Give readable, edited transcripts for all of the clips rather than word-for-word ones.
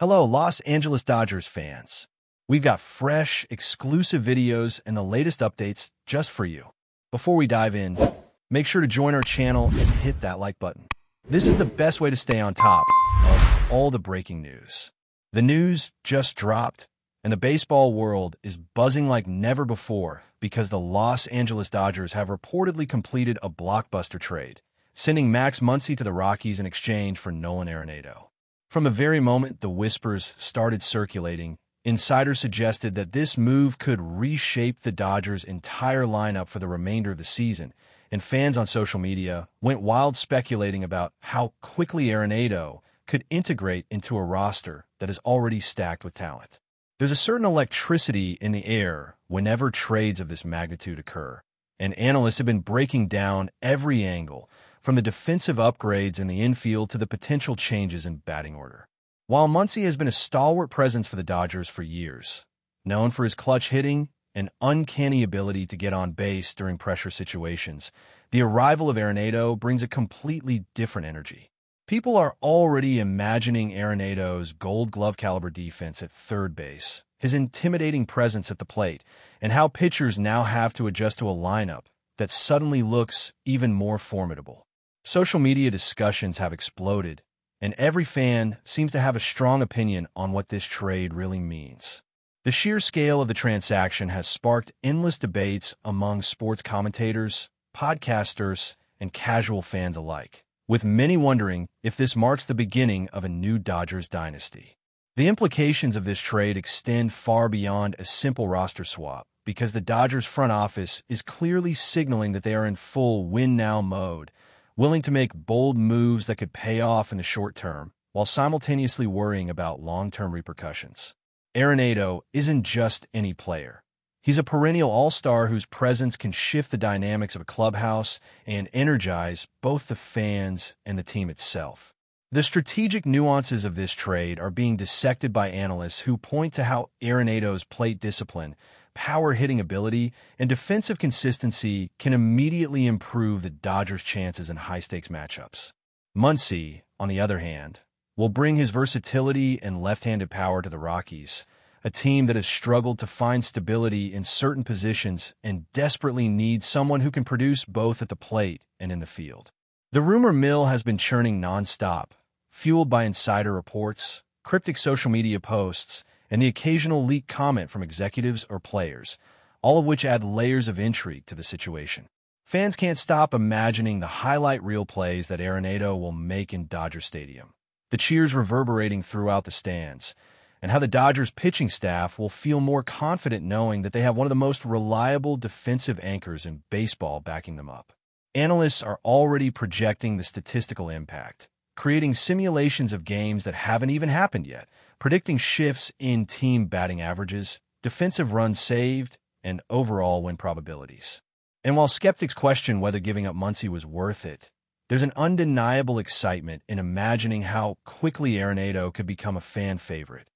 Hello, Los Angeles Dodgers fans. We've got fresh, exclusive videos and the latest updates just for you. Before we dive in, make sure to join our channel and hit that like button. This is the best way to stay on top of all the breaking news. The news just dropped, and the baseball world is buzzing like never before because the Los Angeles Dodgers have reportedly completed a blockbuster trade, sending Max Muncy to the Rockies in exchange for Nolan Arenado. From the very moment the whispers started circulating, insiders suggested that this move could reshape the Dodgers' entire lineup for the remainder of the season, and fans on social media went wild speculating about how quickly Arenado could integrate into a roster that is already stacked with talent. There's a certain electricity in the air whenever trades of this magnitude occur, and analysts have been breaking down every angle, from the defensive upgrades in the infield to the potential changes in batting order. While Muncy has been a stalwart presence for the Dodgers for years, known for his clutch hitting and uncanny ability to get on base during pressure situations, the arrival of Arenado brings a completely different energy. People are already imagining Arenado's Gold Glove caliber defense at third base, his intimidating presence at the plate, and how pitchers now have to adjust to a lineup that suddenly looks even more formidable. Social media discussions have exploded, and every fan seems to have a strong opinion on what this trade really means. The sheer scale of the transaction has sparked endless debates among sports commentators, podcasters, and casual fans alike, with many wondering if this marks the beginning of a new Dodgers dynasty. The implications of this trade extend far beyond a simple roster swap, because the Dodgers front office is clearly signaling that they are in full win-now mode, willing to make bold moves that could pay off in the short term, while simultaneously worrying about long-term repercussions. Arenado isn't just any player. He's a perennial all-star whose presence can shift the dynamics of a clubhouse and energize both the fans and the team itself. The strategic nuances of this trade are being dissected by analysts who point to how Arenado's plate discipline, power hitting ability, and defensive consistency can immediately improve the Dodgers' chances in high-stakes matchups. Muncy, on the other hand, will bring his versatility and left-handed power to the Rockies, a team that has struggled to find stability in certain positions and desperately needs someone who can produce both at the plate and in the field. The rumor mill has been churning nonstop, fueled by insider reports, cryptic social media posts, and the occasional leaked comment from executives or players, all of which add layers of intrigue to the situation. Fans can't stop imagining the highlight reel plays that Arenado will make in Dodger Stadium, the cheers reverberating throughout the stands, and how the Dodgers pitching staff will feel more confident knowing that they have one of the most reliable defensive anchors in baseball backing them up. Analysts are already projecting the statistical impact, creating simulations of games that haven't even happened yet, predicting shifts in team batting averages, defensive runs saved, and overall win probabilities. And while skeptics question whether giving up Muncy was worth it, there's an undeniable excitement in imagining how quickly Arenado could become a fan favorite,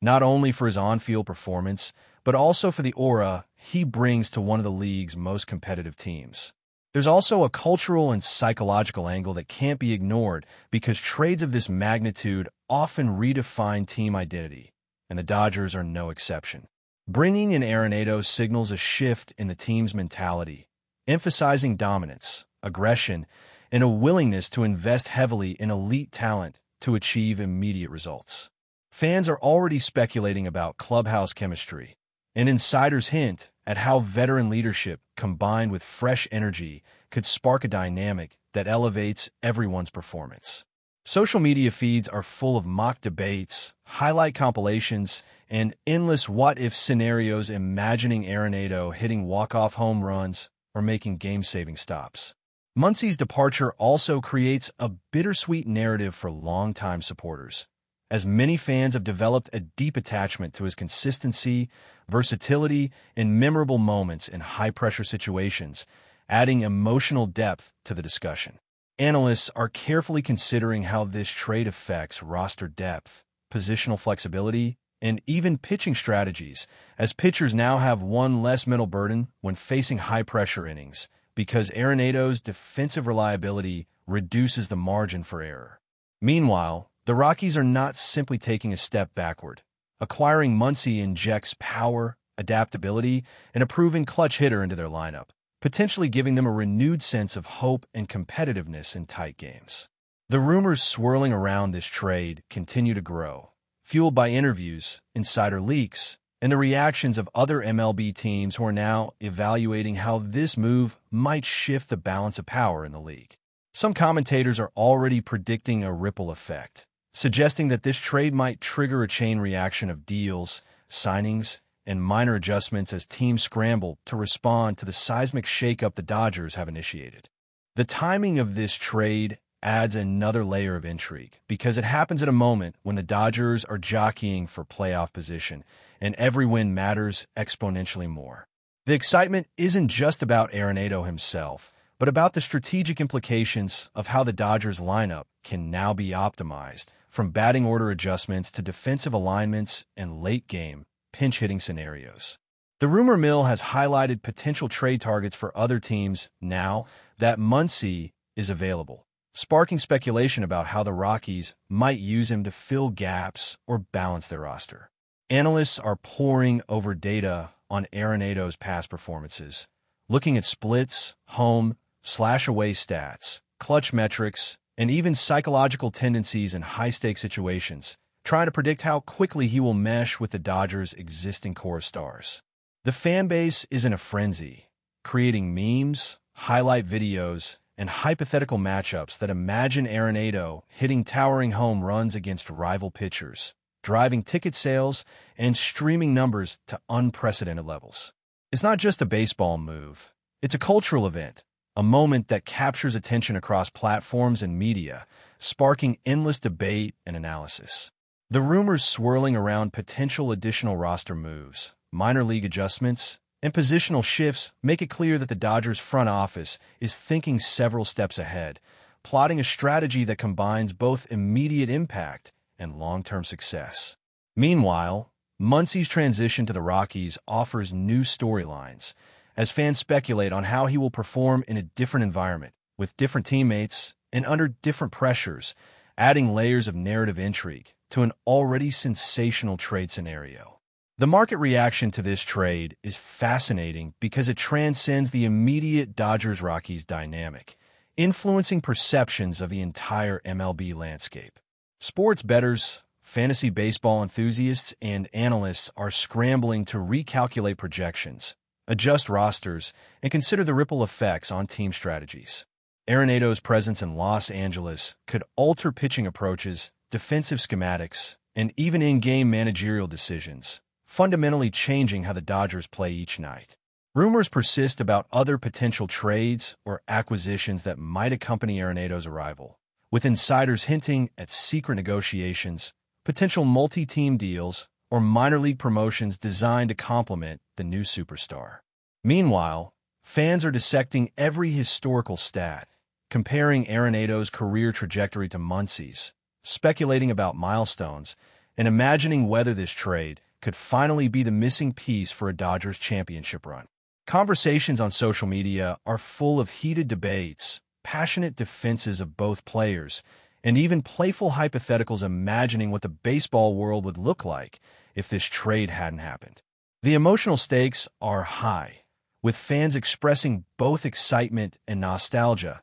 not only for his on-field performance, but also for the aura he brings to one of the league's most competitive teams. There's also a cultural and psychological angle that can't be ignored because trades of this magnitude often redefine team identity, and the Dodgers are no exception. Bringing in Arenado signals a shift in the team's mentality, emphasizing dominance, aggression, and a willingness to invest heavily in elite talent to achieve immediate results. Fans are already speculating about clubhouse chemistry, and insiders hint at how veteran leadership combined with fresh energy could spark a dynamic that elevates everyone's performance. Social media feeds are full of mock debates, highlight compilations, and endless what-if scenarios imagining Arenado hitting walk-off home runs or making game-saving stops. Muncy's departure also creates a bittersweet narrative for longtime supporters, as many fans have developed a deep attachment to his consistency, versatility, and memorable moments in high-pressure situations, adding emotional depth to the discussion. Analysts are carefully considering how this trade affects roster depth, positional flexibility, and even pitching strategies, as pitchers now have one less mental burden when facing high-pressure innings, because Arenado's defensive reliability reduces the margin for error. Meanwhile, The Rockies are not simply taking a step backward. Acquiring MUNCY injects power, adaptability, and a proven clutch hitter into their lineup, potentially giving them a renewed sense of hope and competitiveness in tight games. The rumors swirling around this trade continue to grow, fueled by interviews, insider leaks, and the reactions of other MLB teams who are now evaluating how this move might shift the balance of power in the league. Some commentators are already predicting a ripple effect, suggesting that this trade might trigger a chain reaction of deals, signings, and minor adjustments as teams scramble to respond to the seismic shakeup the Dodgers have initiated. The timing of this trade adds another layer of intrigue because it happens at a moment when the Dodgers are jockeying for playoff position and every win matters exponentially more. The excitement isn't just about Arenado himself, but about the strategic implications of how the Dodgers lineup can now be optimized, from batting order adjustments to defensive alignments and late-game, pinch-hitting scenarios. The rumor mill has highlighted potential trade targets for other teams now that MUNCY is available, sparking speculation about how the Rockies might use him to fill gaps or balance their roster. Analysts are poring over data on Arenado's past performances, looking at splits, home/away stats, clutch metrics, and even psychological tendencies in high-stakes situations, trying to predict how quickly he will mesh with the Dodgers' existing core stars. The fan base is in a frenzy, creating memes, highlight videos, and hypothetical matchups that imagine Arenado hitting towering home runs against rival pitchers, driving ticket sales and streaming numbers to unprecedented levels. It's not just a baseball move. It's a cultural event, a moment that captures attention across platforms and media, sparking endless debate and analysis. The rumors swirling around potential additional roster moves, minor league adjustments, and positional shifts make it clear that the Dodgers front office is thinking several steps ahead, plotting a strategy that combines both immediate impact and long-term success. Meanwhile, MUNCY's transition to the Rockies offers new storylines, as fans speculate on how he will perform in a different environment, with different teammates and under different pressures, adding layers of narrative intrigue to an already sensational trade scenario. The market reaction to this trade is fascinating because it transcends the immediate Dodgers-Rockies dynamic, influencing perceptions of the entire MLB landscape. Sports bettors, fantasy baseball enthusiasts, and analysts are scrambling to recalculate projections, adjust rosters, and consider the ripple effects on team strategies. Arenado's presence in Los Angeles could alter pitching approaches, defensive schematics, and even in-game managerial decisions, fundamentally changing how the Dodgers play each night. Rumors persist about other potential trades or acquisitions that might accompany Arenado's arrival, with insiders hinting at secret negotiations, potential multi-team deals, or minor league promotions designed to complement the new superstar. Meanwhile, fans are dissecting every historical stat, comparing Arenado's career trajectory to MUNCY's, speculating about milestones, and imagining whether this trade could finally be the missing piece for a Dodgers championship run. Conversations on social media are full of heated debates, passionate defenses of both players, and even playful hypotheticals imagining what the baseball world would look like if this trade hadn't happened. The emotional stakes are high, with fans expressing both excitement and nostalgia,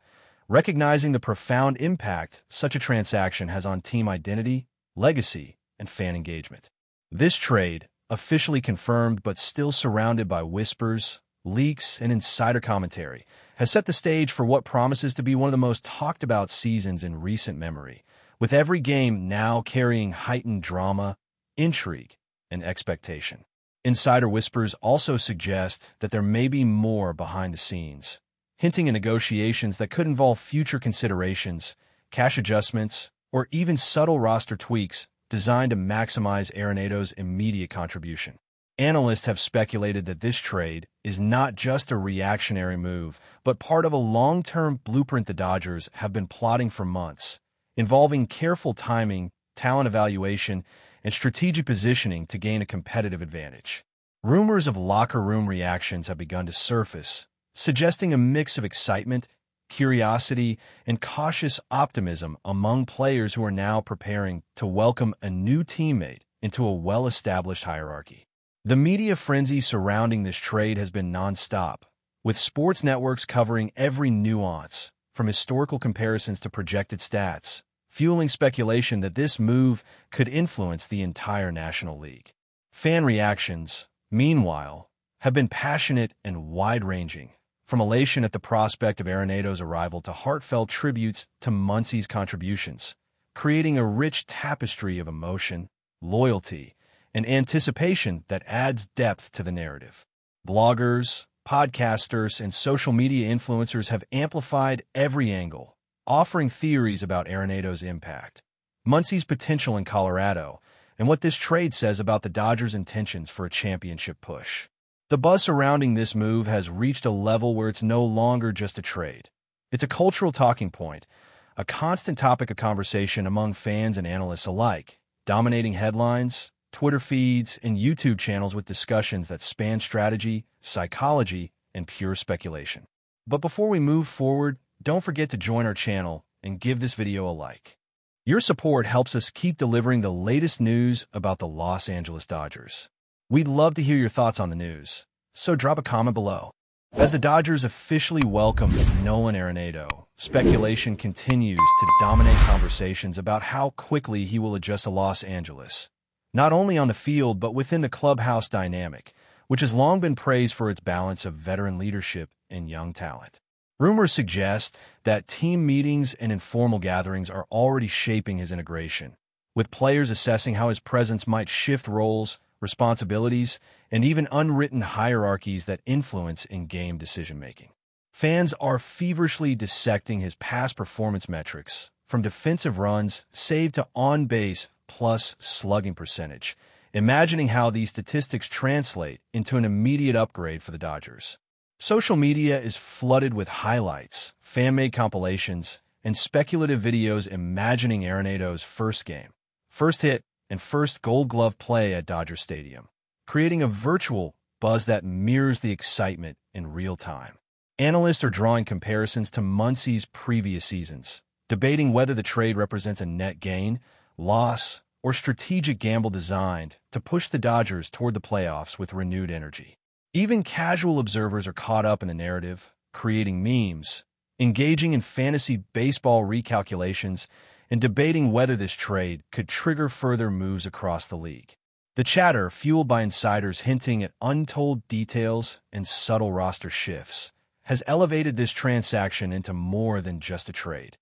recognizing the profound impact such a transaction has on team identity, legacy, and fan engagement. This trade, officially confirmed but still surrounded by whispers, leaks, and insider commentary, has set the stage for what promises to be one of the most talked about seasons in recent memory, with every game now carrying heightened drama, intrigue, and expectation. Insider whispers also suggest that there may be more behind the scenes, hinting at negotiations that could involve future considerations, cash adjustments, or even subtle roster tweaks designed to maximize Arenado's immediate contribution. Analysts have speculated that this trade is not just a reactionary move, but part of a long-term blueprint the Dodgers have been plotting for months, involving careful timing, talent evaluation, and strategic positioning to gain a competitive advantage. Rumors of locker room reactions have begun to surface, suggesting a mix of excitement, curiosity, and cautious optimism among players who are now preparing to welcome a new teammate into a well-established hierarchy. The media frenzy surrounding this trade has been nonstop, with sports networks covering every nuance, from historical comparisons to projected stats, fueling speculation that this move could influence the entire National League. Fan reactions, meanwhile, have been passionate and wide-ranging, from elation at the prospect of ARENADO's arrival to heartfelt tributes to MUNCY's contributions, creating a rich tapestry of emotion, loyalty, and anticipation that adds depth to the narrative. Bloggers, podcasters, and social media influencers have amplified every angle, offering theories about ARENADO's impact, MUNCY's potential in Colorado, and what this trade says about the Dodgers' intentions for a championship push. The buzz surrounding this move has reached a level where it's no longer just a trade. It's a cultural talking point, a constant topic of conversation among fans and analysts alike, dominating headlines, Twitter feeds, and YouTube channels with discussions that span strategy, psychology, and pure speculation. But before we move forward, don't forget to join our channel and give this video a like. Your support helps us keep delivering the latest news about the Los Angeles Dodgers. We'd love to hear your thoughts on the news, so drop a comment below. As the Dodgers officially welcome Nolan Arenado, speculation continues to dominate conversations about how quickly he will adjust to Los Angeles, not only on the field but within the clubhouse dynamic, which has long been praised for its balance of veteran leadership and young talent. Rumors suggest that team meetings and informal gatherings are already shaping his integration, with players assessing how his presence might shift roles, responsibilities, and even unwritten hierarchies that influence in-game decision-making. Fans are feverishly dissecting his past performance metrics, from defensive runs saved to on-base plus slugging percentage, imagining how these statistics translate into an immediate upgrade for the Dodgers. Social media is flooded with highlights, fan-made compilations, and speculative videos imagining Arenado's first game, first hit, and first Gold Glove play at Dodger Stadium, creating a virtual buzz that mirrors the excitement in real time. Analysts are drawing comparisons to MUNCY's previous seasons, debating whether the trade represents a net gain, loss, or strategic gamble designed to push the Dodgers toward the playoffs with renewed energy. Even casual observers are caught up in the narrative, creating memes, engaging in fantasy baseball recalculations, and debating whether this trade could trigger further moves across the league. The chatter, fueled by insiders hinting at untold details and subtle roster shifts, has elevated this transaction into more than just a trade.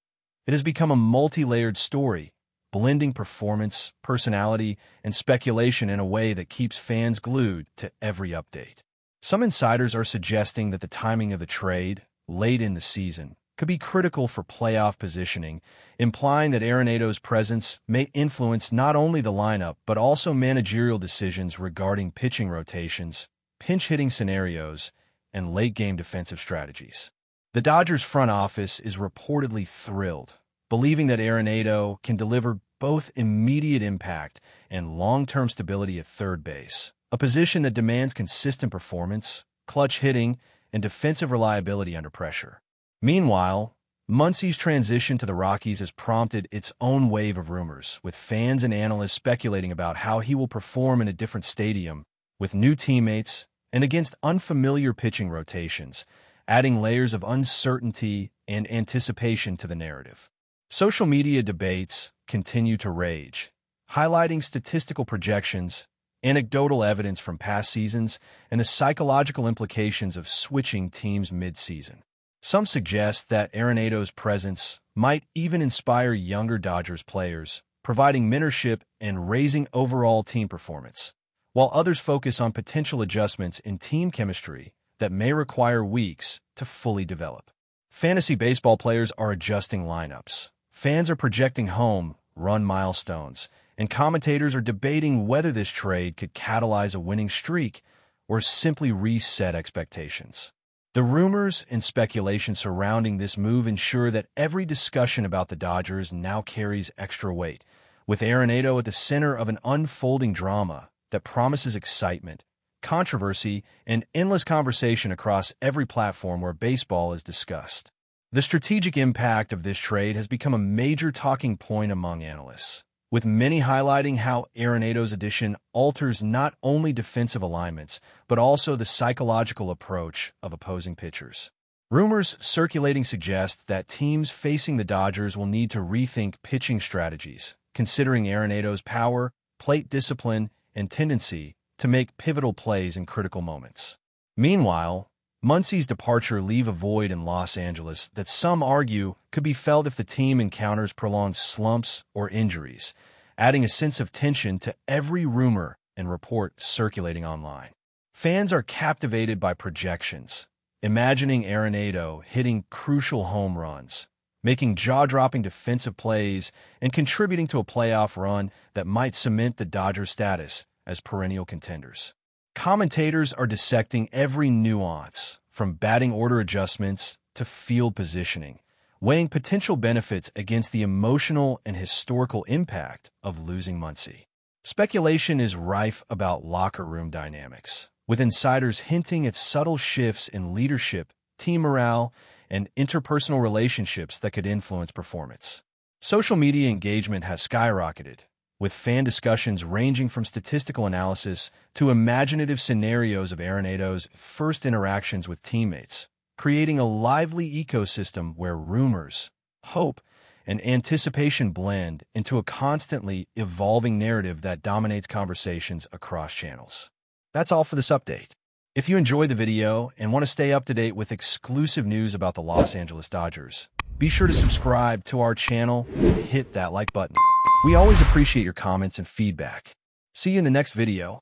It has become a multi-layered story, blending performance, personality, and speculation in a way that keeps fans glued to every update. Some insiders are suggesting that the timing of the trade, late in the season, could be critical for playoff positioning, implying that Arenado's presence may influence not only the lineup but also managerial decisions regarding pitching rotations, pinch-hitting scenarios, and late-game defensive strategies. The Dodgers front office is reportedly thrilled, believing that Arenado can deliver both immediate impact and long-term stability at third base, a position that demands consistent performance, clutch hitting, and defensive reliability under pressure. Meanwhile, MUNCY's transition to the Rockies has prompted its own wave of rumors, with fans and analysts speculating about how he will perform in a different stadium, with new teammates, and against unfamiliar pitching rotations, adding layers of uncertainty and anticipation to the narrative. Social media debates continue to rage, highlighting statistical projections, anecdotal evidence from past seasons, and the psychological implications of switching teams mid-season. Some suggest that Arenado's presence might even inspire younger Dodgers players, providing mentorship and raising overall team performance, while others focus on potential adjustments in team chemistry that may require weeks to fully develop. Fantasy baseball players are adjusting lineups. Fans are projecting home run milestones, and commentators are debating whether this trade could catalyze a winning streak or simply reset expectations. The rumors and speculation surrounding this move ensure that every discussion about the Dodgers now carries extra weight, with Arenado at the center of an unfolding drama that promises excitement, controversy, and endless conversation across every platform where baseball is discussed. The strategic impact of this trade has become a major talking point among analysts, with many highlighting how ARENADO's addition alters not only defensive alignments, but also the psychological approach of opposing pitchers. Rumors circulating suggest that teams facing the Dodgers will need to rethink pitching strategies, considering ARENADO's power, plate discipline, and tendency to make pivotal plays in critical moments. Meanwhile, MUNCY's departure leaves a void in Los Angeles that some argue could be felt if the team encounters prolonged slumps or injuries, adding a sense of tension to every rumor and report circulating online. Fans are captivated by projections, imagining ARENADO hitting crucial home runs, making jaw-dropping defensive plays, and contributing to a playoff run that might cement the Dodgers' status as perennial contenders. Commentators are dissecting every nuance, from batting order adjustments to field positioning, weighing potential benefits against the emotional and historical impact of losing MUNCY. Speculation is rife about locker room dynamics, with insiders hinting at subtle shifts in leadership, team morale, and interpersonal relationships that could influence performance. Social media engagement has skyrocketed, with fan discussions ranging from statistical analysis to imaginative scenarios of ARENADO's first interactions with teammates, creating a lively ecosystem where rumors, hope, and anticipation blend into a constantly evolving narrative that dominates conversations across channels. That's all for this update. If you enjoyed the video and want to stay up to date with exclusive news about the Los Angeles Dodgers, be sure to subscribe to our channel and hit that like button. We always appreciate your comments and feedback. See you in the next video.